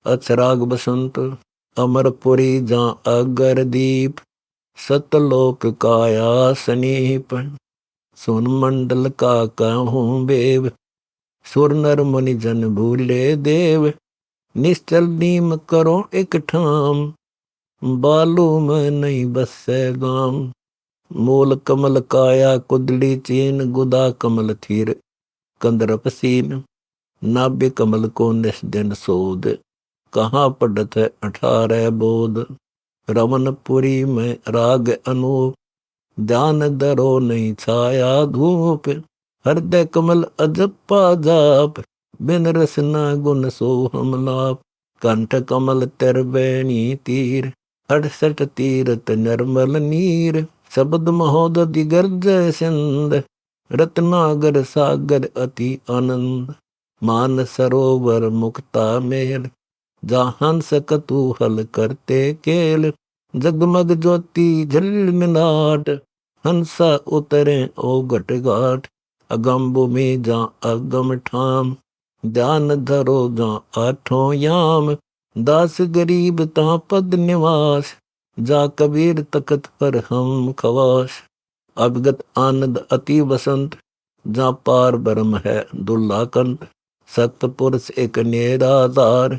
अचराग बसंत अमरपुरी जा अगर दीप, सतलोक काया सनीप। सुन मंडल का कहूँ बेव, सुर नर मुनि जन भूले देव। निश्चल नीम करो एक ठाम, बालू में नहीं बसे गाम। मूल कमल काया कुदली चीन, गुदा कमल थीर कंदरप सीन। नाभि कमल को निस्दिन सोद, कहाँ पढ़त है 18 बोध। रमनपुरी में राग अनूप, ध्यान धरो नहीं छाया धूप। हृदय कमल अजपा जाप, बिन रसना गुण सो हम लाप। कंठ कमल तरबैनी तीर, 68 तीरथ निर्मल नीर। शब्द महोदधि गर्जय सिंध, रत्नागर सागर अति आनंद। मान सरोवर मुक्ता मेल, जहाँ हंस कतूहल करते केल। जगमग ज्योति झिलमिलाट, हंसा उतरे ओ घट घाट। अगम भूमि जा अगम ठाम, ध्यान धरो जा आठों याम। दास गरीब ता पद निवास, जा कबीर तखत पर हम खवास। अवगत आनंद अति बसंत, जा पार ब्रह्म है दुल्ला कंत। सत पुरुष एक निराधार,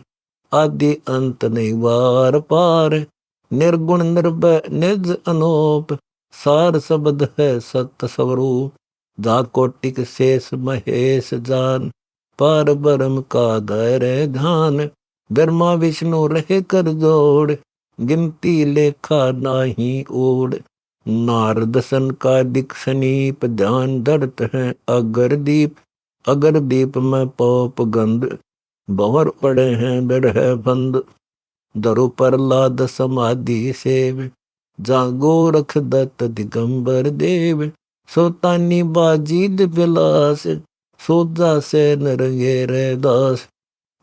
आदि अंत नहीं वार पार। निर्गुण निर्भय निज अनूप, सार शब्द है सत्य स्वरूप। जा कोटिक शेष महेश जान, पार ब्रह्म का धैर्य ध्यान। ब्रह्मा विष्णु रहे कर जोड़, गिनती लेखा नाही ओड़। नारद सन का दिक सनीप, ध्यान धरत है अगर दीप। अगर दीप में पोप गंध, भंवर पड़े हैं बिरह बंद। दरु प्रहलाद समाधि सेव, जागो रख दत्त दिगंबर देव। सोतानी बाजीद विलास, सोजा से नरगे रे दास।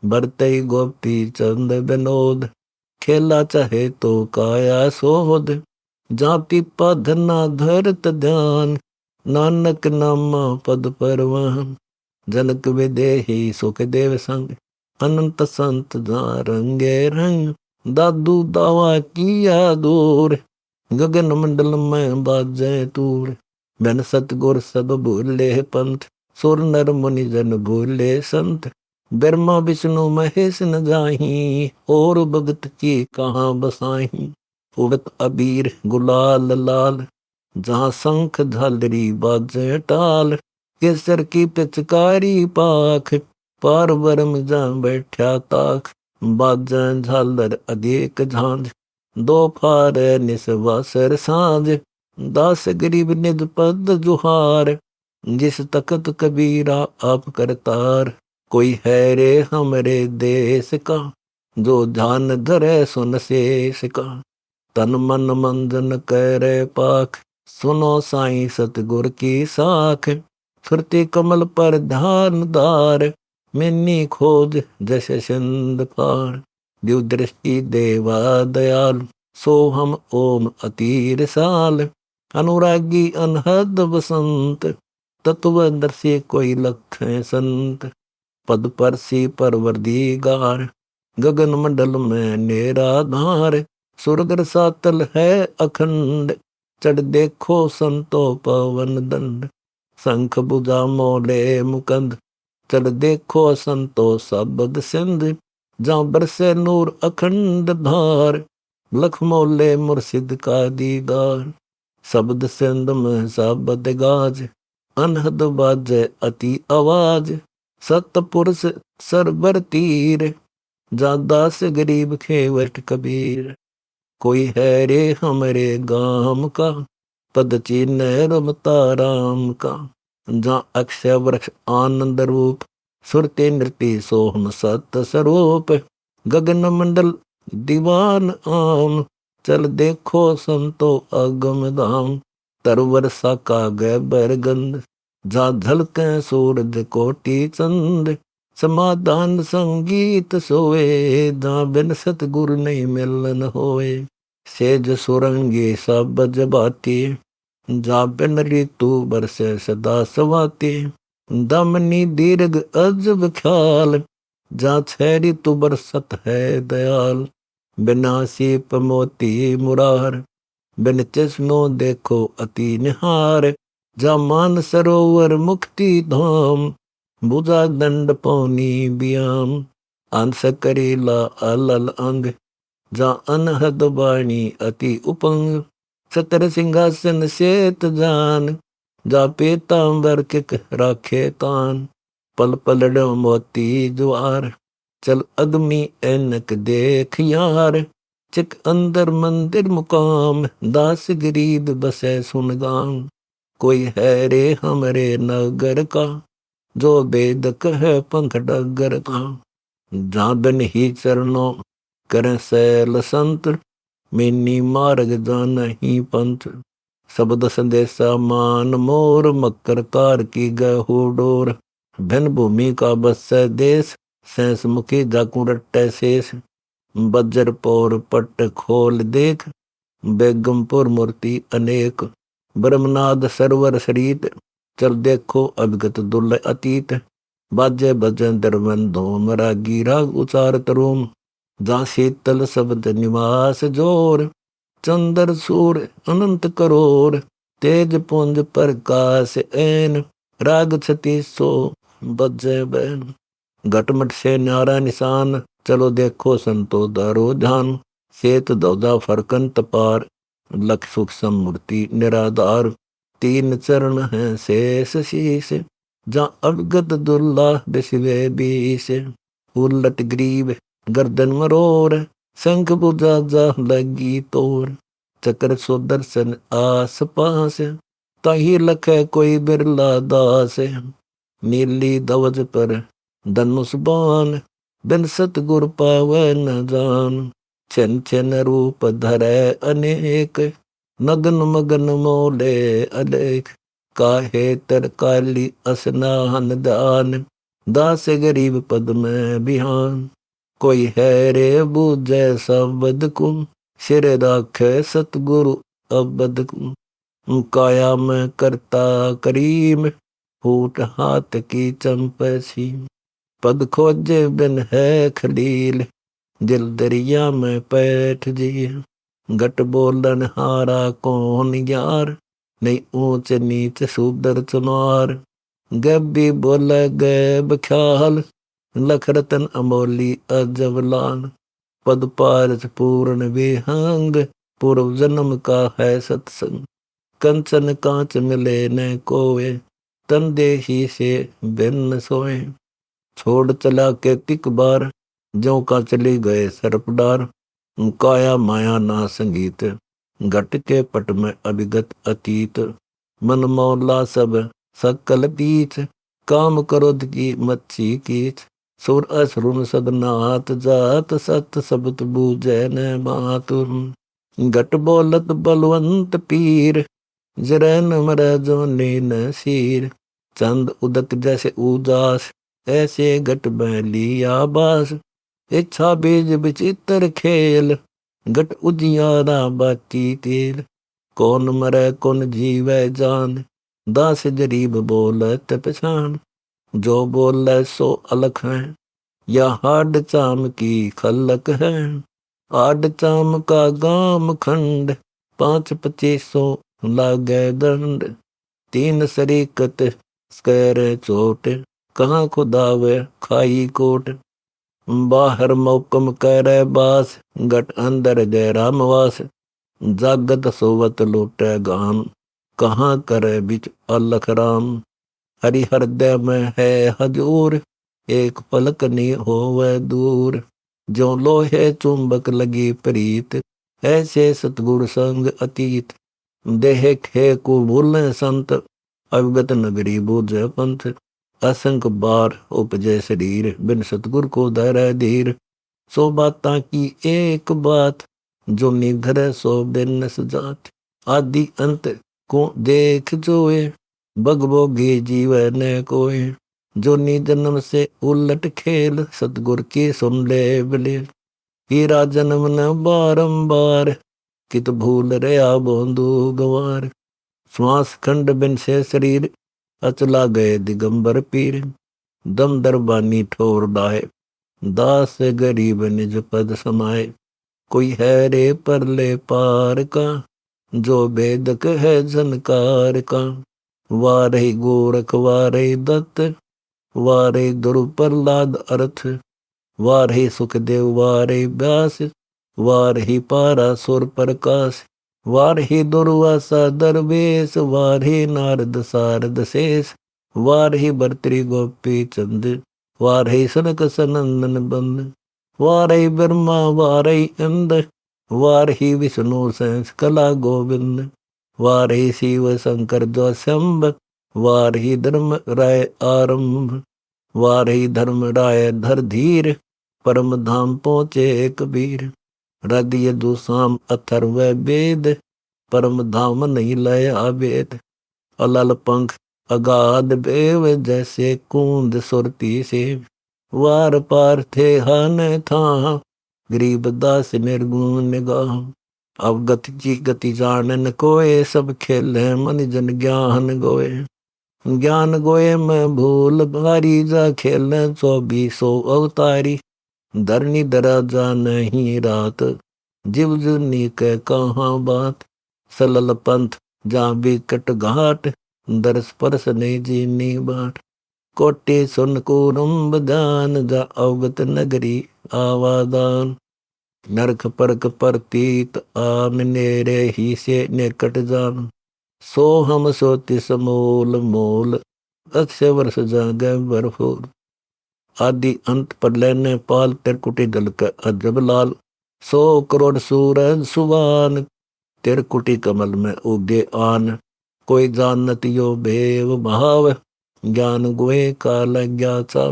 बरतई गोपी चंद विनोद, खेला चाहे तो काया सोध। जाति पधना धरत ध्यान, नानक नामा पद परवान। जनक विदेही सुख देव संग, अनंत संत जा रंगे रंग। दादू दावा किया दूर, गगन मंडल में बाजे तूर। बिन सतगुर सब भूले पंथ, सुर नर मुनि जन भूले संत। ब्रह्मा विष्णु महेश न जाही, और भगत की कहाँ बसाही। उड़त अबीर गुलाल लाल, जहाँ शंख झालरी बाजे टाल। केसर की पिचकारी पाख, पार ब्रह्म जा बैठा ताख। बाजन झालर अधेक झांझ, दो फार निसवासर साँझ। दास गरीब निज पद जुहार, जिस तखत कबीरा आप करतार। कोई है रे हमरे देश का, जो ध्यान धरे सुन शेष का। तन मन मंजन करे पाख, सुनो साईं सतगुर की साख। सुरती कमल पर ध्यान दार, मिन्नी खोज जस सिंध पार। दिव दृष्टि देवा दयाल, सो हम ओम अतीर साल। अनुरागी अनहद बसंत, तत्वदर्शी कोई लख संत। पद परसी परवरदिगार, गगन मंडल में निराधार। सुरग रसातल है अखंड, चढ़ देखो संतो पवन दंड। शंख बुझा मोले मुकंद, चढ़ देखो संतो सबद सिंध। जहाँ बरसे नूर अखंड धार, लख मोले मुर्शिद का दीदार। शब्द सिंध में शब्द गाज, अनहद बाजे अति आवाज। सतपुरुष सरबर तीर, जा दास गरीब खेवट कबीर। कोई है रे हमरे गाम का, पद चिन्ह रमता राम का। जहाँ अक्षय वृक्ष आनंद रूप, सुरते नृत्य सोहम सत्य स्वरूप। गगन मंडल दीवान आम, चल देखो संतो अगम धाम। तरवर सा का गैबर गंध, जा झलके सूरज कोटि चंद। समाधान संगीत सोए, जा बिन सतगुरु नहीं मिलन होए। सेज सुरंगी सब जबाती, जा बिन ऋतु बरसे सदा सवाती। दमनी दीर्घ अजब ख्याल, जा छैरी तु बरसत है दयाल, बिनासी पमोती मुरार, बिन चश्मो देखो अति निहार, जा मान सरोवर मुक्ति धाम, भुजा दंड पौनी बियाम, अंश करेला अलल अंग, जा अनहद वाणी अति उपंग, सतर सिंहासन सेत जान, जा पीतांबर किक राखे तान, पल पलड़ मोती ज्वार, चल अदमी ऐनक देख यार, चिक अंदर मंदिर मुकाम, दास गरीब बसे सुनगाम, कोई है रे हमरे नगर का, जो बेदक है पंख डगर का, जाबन ही चरणों करें सैल संत, मेनी मार्ग जान ही पंथ, शब्द संदेशा मान मोर, मकर कार की गहु डोर, भिन भूमि का बस देश, सैंस मुखी जाकू रट्टे शेष, बज्र पौर पट खोल देख, बेगमपुर मूर्ति अनेक, ब्रह्मनाद सरवर शरीत, चल देखो अभिगत दुर्ल अतीत, बाजे भजन दरवन धूम रागी राग उचार तरुम, जा शीतल शब्द निवास जोर, चंद्र सूर अनंत करोर, तेज पुंज प्रकाश ऐन, राग छती सो बजे बैन, घटमट से न्यारा निशान, चलो देखो संतो दारो ध्यान, सेत दौदा फरकन तपार, लख सूक्ष्म मूर्ति निराधार, तीन चरण है शेष शीस, जा अवगत दुर्लभ बिसवे बीस, उलट ग्रीव गर्दन मरोर, शंख बुझा जा लगी तोर, चक्र सुदर्शन आस पास, ताही लखे कोई बिरला दास, नीली धवज पर धनुष बाण, बिन सतगुर पावै न जान, छन छन रूप धरै अनेक, नगन मगन मोले अलेख, काहे तर काली असनान दान, दास गरीब पद में बिहान, कोई है रे बूझै शब्द कुम, सिर राखे सतगुरु अबद कुम, काया में करता करीम, फूट हाथ की चंपसी, पद खोजे बिन है खलील, दिल दरिया में पैठ जी, घट बोलन हारा कौन यार, नहीं ऊंच नीच सुदर चमार, गैबी बोले गैब ख्याल, लख रतन अमोली अजबलान, पद पारस पूर्ण विहंग, पूर्व जन्म का है सत्संग, कंचन कांच मिले न कोए, तन देही से भिन्न सोए, छोड़ चला के तिक बार, ज्यों का चले गए सर्पडार, काया माया ना संगीत, घट के पट में अभिगत अतीत, मन मौला सब सकल पीछ, काम क्रोध की मच्छी कीच, सुर असुर सदनाथ जात, सत शब्द बूझे न बात, घट बोलत बलवंत पीर, जरन मर जो न सीर, चंद उदक जैसे उदास, ऐसे घट बैलिया बास, इच्छा बीज विचित्र खेल, घट उजियारा बाती तेल, कौन मरे कौन जीवे जान, दास गरीब बोलत पहचान, जो बोले सो अलख है, या हाड चाम की खलक है, आड चाम का गाम खंड, 5-25 लागे दंड, 3 सरीकत स्कैर चोट, कहाँ खुदावे खाई कोट, बाहर मौकम करे बास, घट अंदर जय रामवास, जागत सोवत लूटे गाम, कहाँ करे बिच अलख राम, हरि हृदय में है हजूर, एक पलक नहीं होवे दूर, जो लोहे चुंबक लगी प्रीत, ऐसे सतगुर संग अतीत, देह खे को भूलें संत, अवगत नगरी बूझे पंथ, असंख बार उपजय शरीर, बिन सतगुर को धरै धीर, सो बाता की एक बात, जो निधर सो बिन सजात, आदि अंत को देख जोए, बगबोगी जीवन कोय, जो निजन्म से उलट खेल, सतगुर की सुन ले बले, हीरा जन्म न बारंबार, कित भूल रया बोंदू गवार, श्वास खंड बिन से शरीर, अचला गए दिगंबर पीर, दम दरबानी ठोर डाहे, दास गरीब निज पद समाए, कोई है रे परले पार का, जो वेदक है झनकार का। वारे गोरख वारे दत्त, वारे दुरु प्रहलाद अर्थ, वारे सुखदेव वारे व्यास, वारे पारासुर प्रकाश, वारे दुर्वासा दरवेश, वारे नारद सारद शेष, वारे भर्तृ गोपी चंद, वारे सनक सनंदन बंद, वारे ब्रह्मा वारे इंद्र, वारे विष्णु सहस कला गोविंद, वारे शिव शंकर द्वसंब, वारे धर्म राय आरंभ, वारे धर्म राय धर धीर, परम धाम पहुँचे कबीर। हृदय दुसाम अथर्व वेद, परम धाम नहीं लय अभेद। अलल पंख अगाध बेव, जैसे कूंद सुरती से, वार पार थे हन था, गरीब दास निर्गुण निगाह। अवगत जी गति जानन कोय, सब खेले मन जन ज्ञान गोए। ज्ञान गोए में भूल भारी, जा खेल 2400 अवतारी। धरनी दराजा नहीं रात, जीव जुनी के कहाँ बात। सलल पंथ जा विकट घाट, दरस परस नहीं जीनी बाट। कोटि सुन कुरुम्ब दान, जा अवगत नगरी आवादान। नरक परक परतीत आन, नेरे ही से निकट जान। सो हम सो तिस मोल मोल, अक्षय वर्ष जागे बरफूल। आदि अंत प्रलय ने पाल, तिरकुटी दल का अजब लाल। 100 करोड़ सूरज सुवान, तिरकुटी कमल में उगे आन। कोई जानत यो भेव भाव, ज्ञान गोए काल ज्ञाता।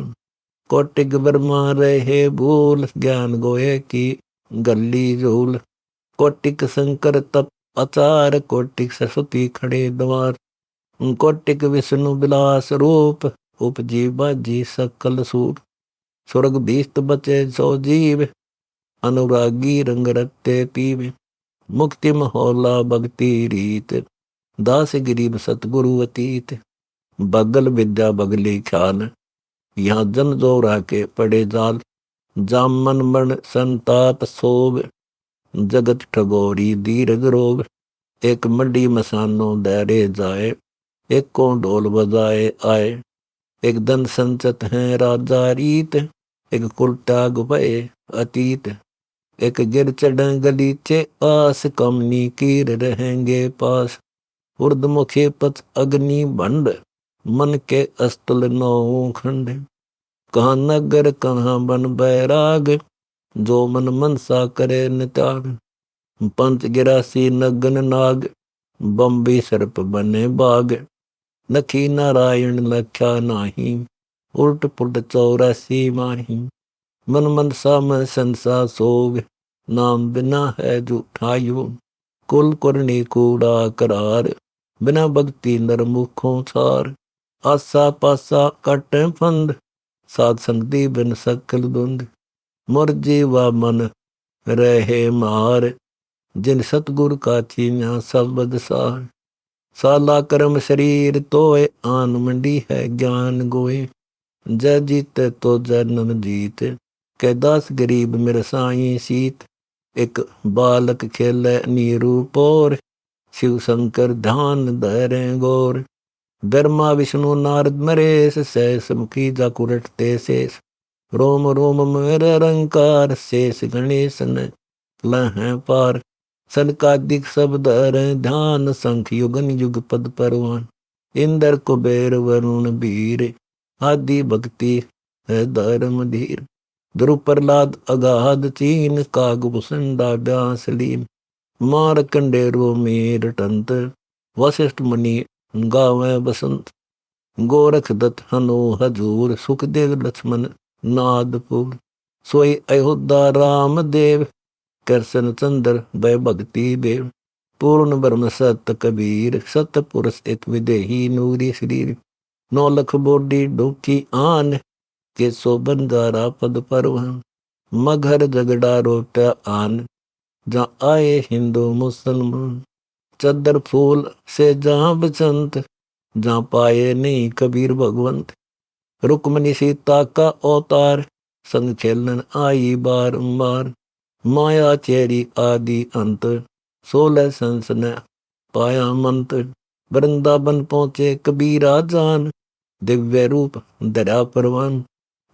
कोटिक ब्रह्मा रहे भूल, ज्ञान गोए की गली झूल। कोटिक शंकर तप अचार, कोटिक सरस्वती खड़े द्वार। कोटिक विष्णु विलास रूप, उपजी बाजी सकल सूर। स्वर्ग भीष्ट बचे सो जीव, अनुरागी रंग रत्ते पीवे। मुक्ति महोला भक्ति रीत, दास गिरीब सतगुरु अतीत। बगल विद्या बगली ख्याल, यहाँ जन जोरा के पड़े जाल। जामन मन संताप सोभ, जगत ठगोरी दीर्घ रोग। एक मंडी मसानो दैरे जाए, एक को ढोल बजाए आए। एक दन संचत है राजा रीत, एक कुल त्याग भये अतीत। एक गिर चढ़ गलीचे आस, कमनी कीर रहेंगे पास। उर्दमुखी पथ अग्नि भंड, मन के अस्तुल नौ खंड। कहाँ नगर कहाँ बन बैराग, जो मन मनसा करे न त्याग। पंच गिरासी नगन नाग, बम्बी सर्प बने बाग। नखी नारायण लख्या नाही, उल्ट पुल्ट 84 माही। मन मनसा में संसा सोग, नाम बिना है झूठा योग। कुल करनी कूड़ा करार, बिना भक्ति नर मुखों छार। आसा पासा कटे फंद, साध संगति बिन सकल दुंद। मुर जीवा मन रहे मार, जिन सतगुर का चीन्या सबद सार। साला कर्म शरीर तोय, आन मंडी है ज्ञान गोए। जय जीते तो जन्म जीत, कै दास गरीब मेरे साई सीत। एक बालक खेले नीरू पोर, शिव शंकर ध्यान धरे गोर। ब्रह्मा विष्णु नारद मरेश, सहस मुखी जाकु रटते शेष। रोम रोम मेरे रंकार, शेष गणेश न लहें पार। सनकादिक सब धरे ध्यान, संख युगन युग पद परवान। इंद्र कुबेर वरुण वीर, आदि भक्ति है धर्म धीर। ध्रुव प्रहलाद अगाध चीन, कागभूषण व्यास लीन। मारकंडेरो मीर टंत, वशिष्ठ मुनि गावे बसंत। गोरख दत्त हनु हजूर, सुखदेव लक्ष्मण नादपुर। सोई अयोध्या राम देव, कृष्ण चंद्र भय भक्ति देव। पूर्ण ब्रह्म सत्य कबीर, सत्य पुरुष एक विदेही नूरी शरीर। 9 लख बोडी डोकी आन, के सो बंजारा पद परवान। मगर झगड़ा रोटा आन, जहाँ आए हिंदू मुसलमान। चद्दर फूल से जहाँ बसंत, जहाँ पाए नहीं कबीर भगवंत। रुक्मणी सीता का अवतार, संग खेलन आई बारंबार। माया चेरी आदि अंत, 16 संस ने पाया मंत्र। वृंदावन पहुंचे कबीरा जान, दिव्य रूप धरा परवान।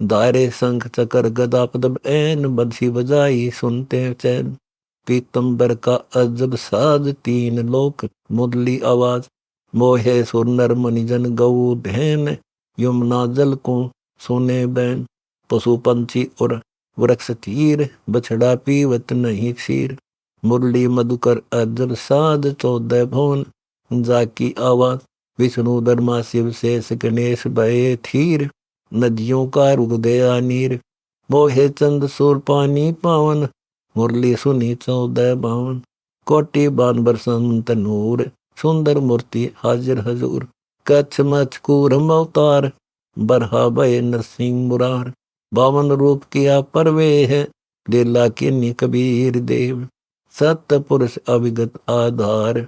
दायरे शंख चकर गदा पदम ऐन, बंसी बजाई सुनते चैन। पीतम्बर का अजब साज, तीन लोक मुरली आवाज। मोहे सुर नर मनिजन गऊ धैन, यमुना जल को सोने बैन। पशु पंछी और वृक्ष तीर, बछड़ा पीवत नहीं क्षीर। मुरली मधुकर अजब साध, 14 भुवन जाकी आवाज। विष्णु धर्मा शिव शेष गणेश भये थीर, नदियों का रुक दया नीर। मोहे चंद सूर पानी पावन, मुरली सुनी 14 बावन। कोटि बान बरसंत नूर, सुंदर मूर्ति हाजिर हजूर। कच्छ मच्छ कूरम अवतार, बरहा भय नरसिंह मुरार। 52 रूप किया परवेह, लीला कीनी कबीर देव। सत्य पुरुष अविगत आधार,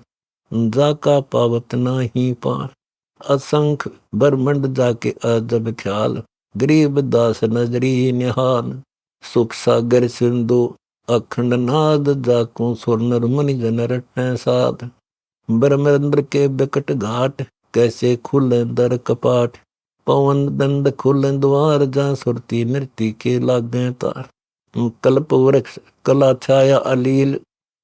जाका पावत नाही पार। असंख ब्रह्मंड जाके अजब ख्याल, गरीब दास नजरी निहाल। सुख सागर सिंधु अखंड नाद, जाको सुर नर मुनि जन रटै साध। ब्रह्मेंद्र के बिकट घाट, कैसे खुले दर कपाट। पवन दंड खुले द्वार, जा सुरती नृत्य के लागे तार। कल्प वृक्ष कला छाया अलील,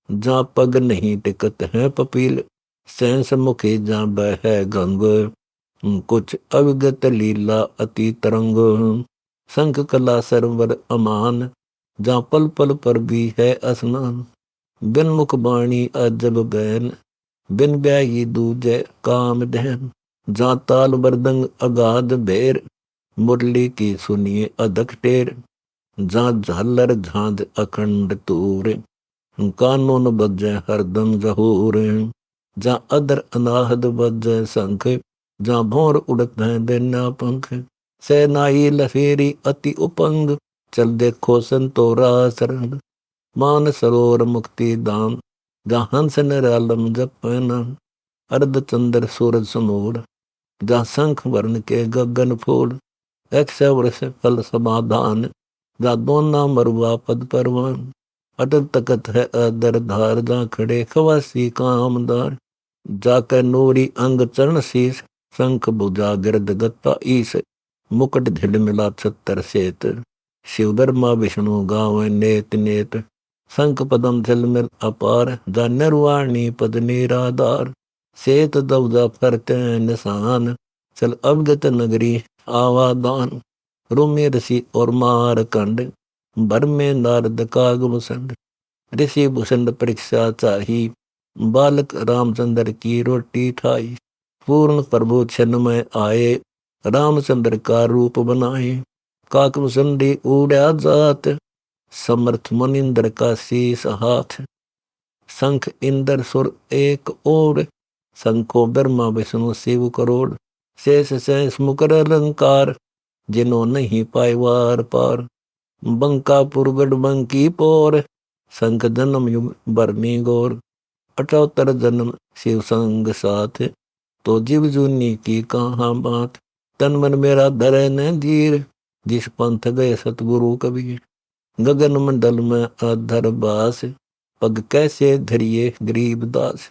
जा पग नहीं टिकत है पपील। सहस मुखे जा बह गंग, कुछ अविगत लीला अति तरंग। शंख कला सरवर अमान, जा पल पल पर भी है स्नान। बिन मुख बाणी अजब बैन, बिन ब्याही दूजे काम धैन। जा ताल मृदंग अगाध भेर, मुरली की सुनिए अधक टेर। जा झालर झांझ अखंड तूर, कानून बजे हरदम जहूर। जा अदर अनाहद बजे शंख, जा भोर उड़त है बिना पंख। सेनाई लफेरी अति उपंग, चल देखो संतोरा शरण। मान सरोवर मुक्ति धाम, जा हंस निरालम जप नाम। अर्ध चंद्र सूरज समूढ़, जा शंख वर्ण के गगन फूल। 100 वर्ष फल समाधान, जा दोना मरुआ पद परवान। अटल तकत है अदर धार, जा खड़े खवासी कामदार। जाकर नूरी अंग चरण शीस, शंख भुजा गिरद गत्ता ईस। मुकुट ढिल मिला 76 सेत, शिव धर्मा विष्णु गावे नेत नेत। शंख पदम झिलमिल अपार, जा निर्वाणी पद निराधार। सेत दवजा फरते निशान, चल अवगत नगरी आवादान। रोमे ऋषि और मार कंड, भर में नारद काग मुसंड। ऋषि भूषण परीक्षा चाही, बालक रामचंद्र की रोटी ठाई। पूर्ण प्रभु क्षण में आए, रामचंद्र का रूप बनाए। काक मुसंडी उड़ा जात, समर्थ मुनिंद्र का शीस हाथ। शंख इंद्र सुर एक ओर, शंखो ब्रह्मा विष्णु शिव करोड़। शेष शेष मुकर अलंकार, जिन्हों नहीं पाए वार पार। बंकापुर गढ़ बंकी पोर, शंख जन्म युग बरनी गौर। 78 जन्म शिव संग साथ, तो जीव जूनी की कहाँ बात। तन मन मेरा धरे न धीर, जिस पंथ गए सतगुरु कबीर। गगन मंडल में अधर बास, पग कैसे धरिए गरीब दास।